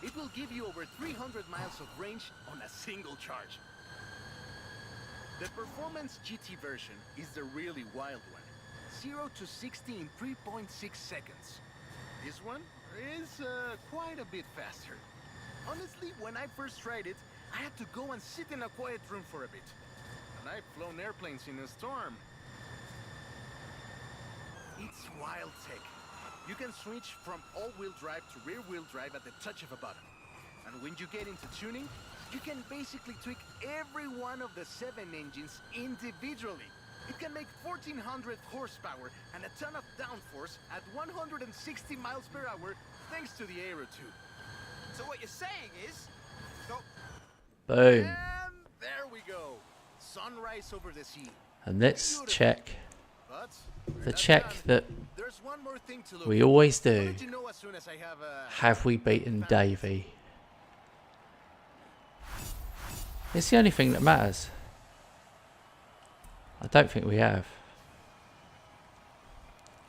It will give you over 300 miles of range on a single charge. The Performance GT version is the really wild one. 0 to 60 in 3.6 seconds. This one is quite a bit faster. Honestly, when I first tried it, I had to go and sit in a quiet room for a bit. And I've flown airplanes in a storm. It's wild tech. You can switch from all-wheel drive to rear-wheel drive at the touch of a button. And when you get into tuning, you can basically tweak every one of the 7 engines individually. It can make 1400 horsepower and a ton of downforce at 160 miles per hour thanks to the Aero 2. So what you're saying is... Stop. Boom. And there we go. Sunrise over the sea. And let's Beautiful. check But the check that there's one more thing to look we at. always I'll do. let you know as soon as I have Have we beaten Davey? It's the only thing that matters. I don't think we have.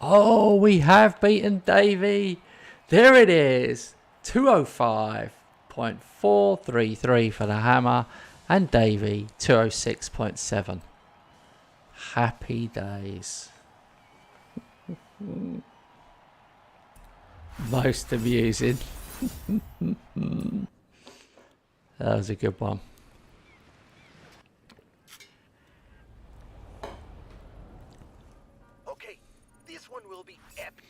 Oh, we have beaten Davey. There it is. 205.433 for the hammer. And Davey, 206.7. Happy days. Most amusing. That was a good one. Okay, this one will be epic.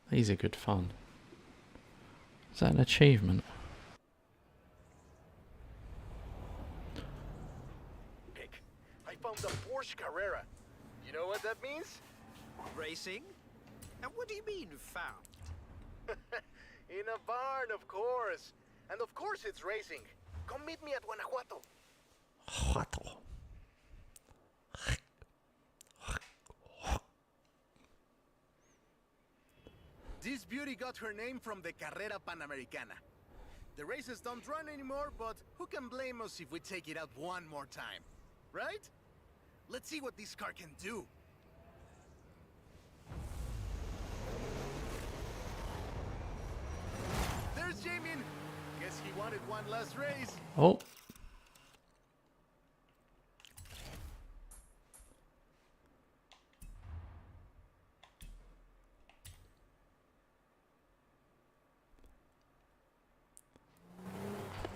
These are good fun. Is that an achievement? I found the Porsche Carrera. You know what that means? racing? And what do you mean, found? In a barn, of course. And of course it's racing. Come meet me at Guanajuato. This beauty got her name from the Carrera Panamericana. The races don't run anymore, but who can blame us if we take it out one more time? Right? Let's see what this car can do. There's Jamie. Guess he wanted one last race. Oh.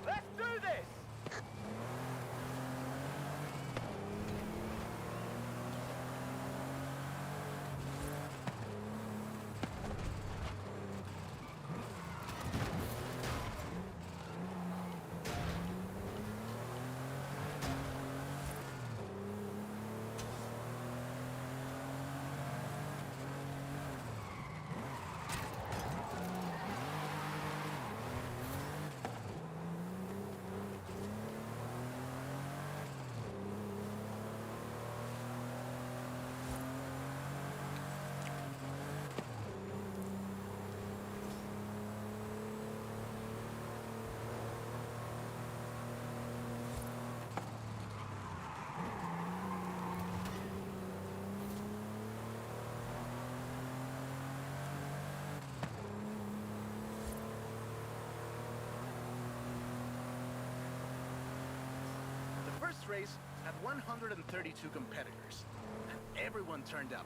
Let's do this! First race had 132 competitors, and everyone turned up.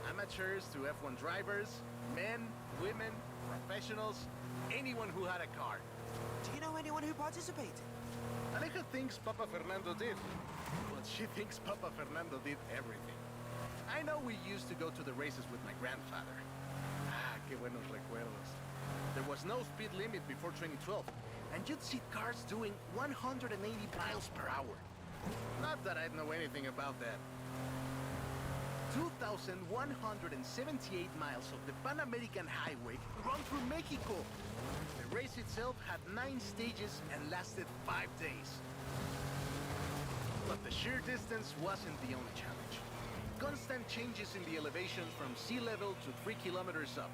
Amateurs to F1 drivers, men, women, professionals, anyone who had a car. Do you know anyone who participated? Aleja thinks Papa Fernando did, but she thinks Papa Fernando did everything. I know we used to go to the races with my grandfather. Ah, qué buenos recuerdos. There was no speed limit before 2012, and you'd see cars doing 180 miles per hour. Not that I'd know anything about that. 2,178 miles of the Pan American Highway run through Mexico. The race itself had 9 stages and lasted 5 days. But the sheer distance wasn't the only challenge. Constant changes in the elevation from sea level to 3 kilometers up.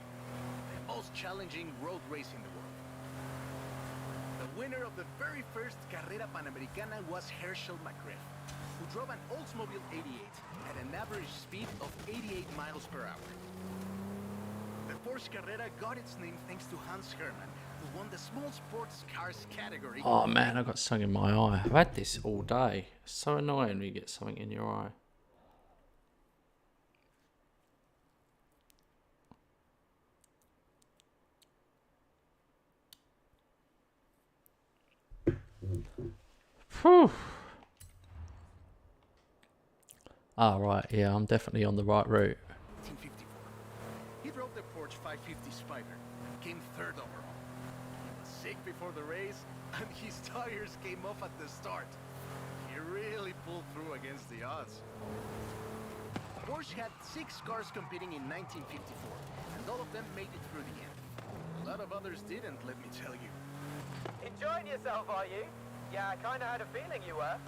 The most challenging road race in the world. The winner of the very first Carrera Panamericana was Herschel McGriff, who drove an Oldsmobile 88 at an average speed of 88 miles per hour. The Porsche Carrera got its name thanks to Hans Hermann, who won the small sports cars category. Oh man, I got something in my eye. I've had this all day. It's so annoying when you get something in your eye. Whew. Ah, right, yeah, I'm definitely on the right route. 1954. He drove the Porsche 550 Spider and came 3rd overall. He was sick before the race, and his tires came off at the start. He really pulled through against the odds. Porsche had 6 cars competing in 1954, and all of them made it through the end. A lot of others didn't, let me tell you. Enjoying yourself, are you? Yeah, I kinda had a feeling you were.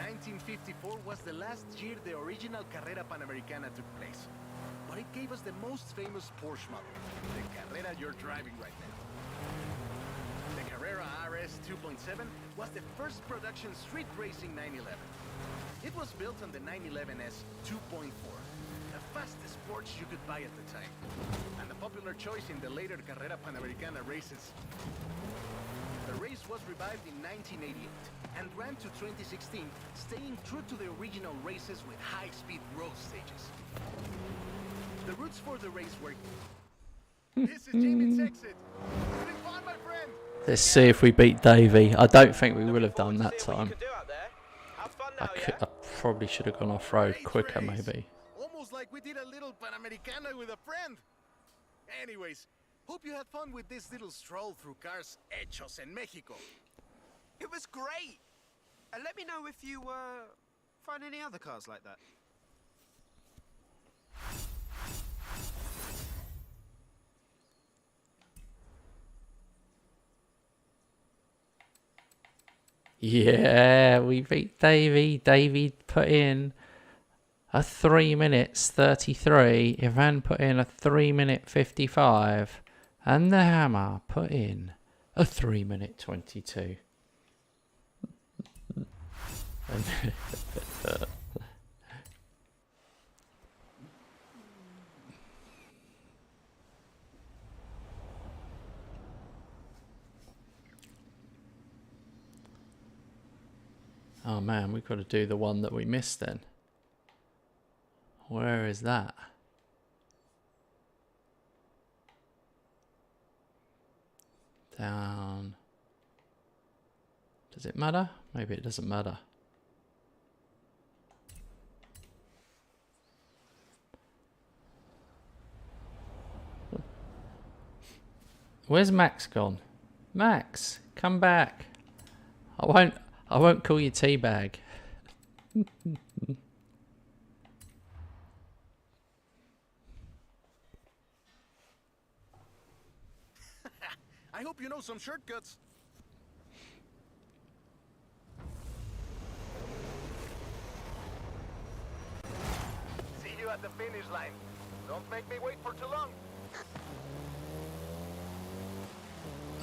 1954 was the last year the original Carrera Panamericana took place. But it gave us the most famous Porsche model, the Carrera you're driving right now. The Carrera RS 2.7 was the first production street racing 911. It was built on the 911S 2.4, the fastest Porsche you could buy at the time, and a popular choice in the later Carrera Panamericana races. The race was revived in 1988 and ran to 2016, staying true to the original races with high-speed road stages. The routes for the race were... This is Jamie's exit. Having fun, my friend. Let's see if we beat Davey. I don't think we will have done that time. I probably should have gone off-road Great quicker, race. maybe. Almost like we did a little Panamericana with a friend. Anyways, hope you had fun with this little stroll through cars hechos en Mexico. It was great! And let me know if you, find any other cars like that. Yeah, we beat Davey. Davey put in a 3 minutes 33. Ivan put in a 3 minute 55. And the Hammer put in a 3 minute 22. Oh man, we've got to do the one that we missed then. Where is that? Down. Does it matter? Maybe it doesn't matter. Where's Max gone? Max, come back. I won't call you teabag. I hope you know some shortcuts. See you at the finish line. Don't make me wait for too long.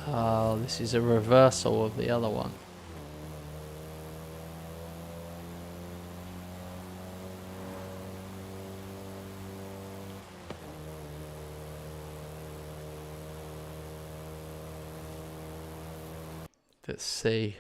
Oh, this is a reversal of the other one. Let's see.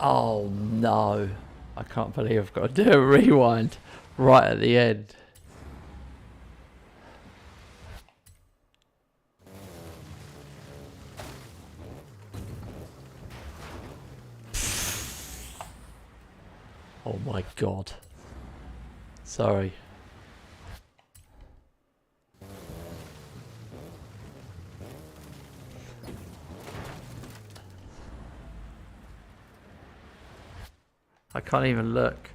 Oh no, I can't believe I've got to do a rewind right at the end. Oh my god. Sorry. I can't even look.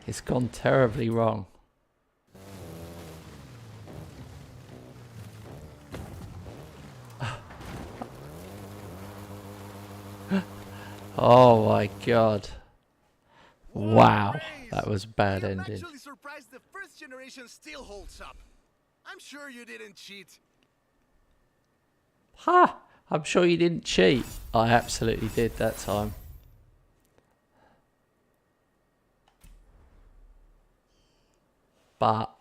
It's gone terribly wrong. Oh my god. Wow, that was bad I'm ending. actually surprised the first generation still holds up. I'm sure you didn't cheat. Ha! I'm sure you didn't cheat. I absolutely did that time. But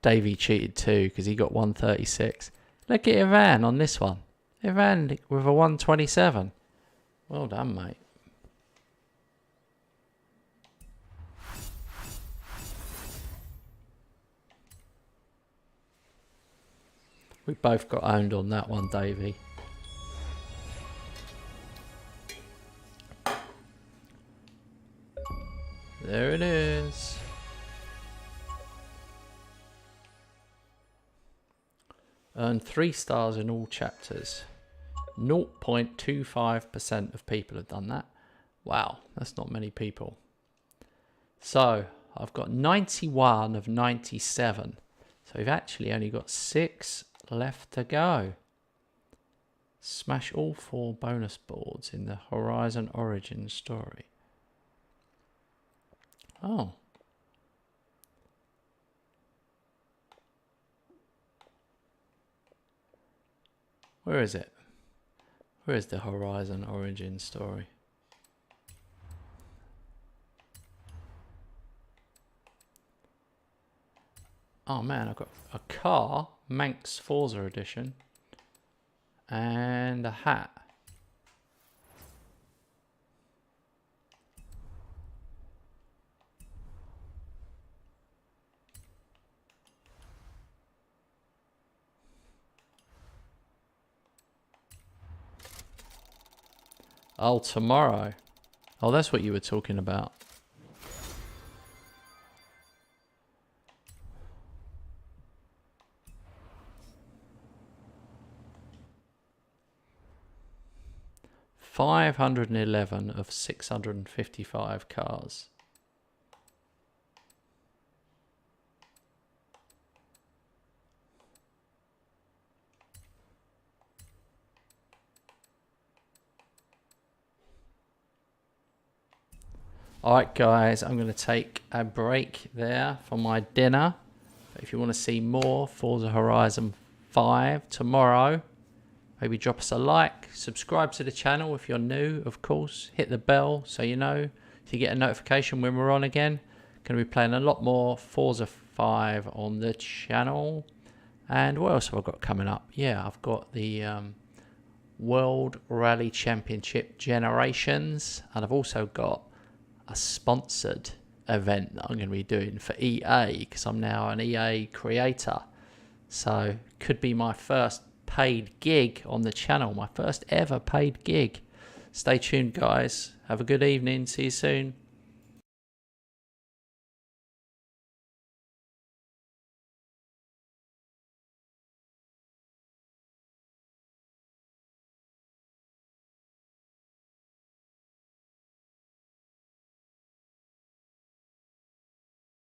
Davey cheated too because he got 136. Look at Ivan on this one. Ivan with a 127. Well done, mate. We both got owned on that one, Davey. There it is. Earned 3 stars in all chapters. 0.25% of people have done that. Wow, that's not many people. So, I've got 91 of 97. So we've actually only got 6 left to go. Smash all 4 bonus boards in the Horizon Origins story. Oh. Where is it? Where is the Horizon origin story? Oh man, I've got a car, Manx Forza edition, and a hat. Oh, tomorrow. Oh, that's what you were talking about. $511 of 655 cars. Alright guys, I'm going to take a break there for my dinner. But if you want to see more Forza Horizon 5 tomorrow, maybe drop us a like, subscribe to the channel if you're new, of course. Hit the bell so you know, if you get a notification when we're on again. Going to be playing a lot more Forza 5 on the channel. And what else have I got coming up? Yeah, I've got the World Rally Championship Generations. And I've also got a sponsored event that I'm going to be doing for EA, because I'm now an EA creator. So could be my first paid gig on the channel, my first ever paid gig. Stay tuned guys, have a good evening, see you soon.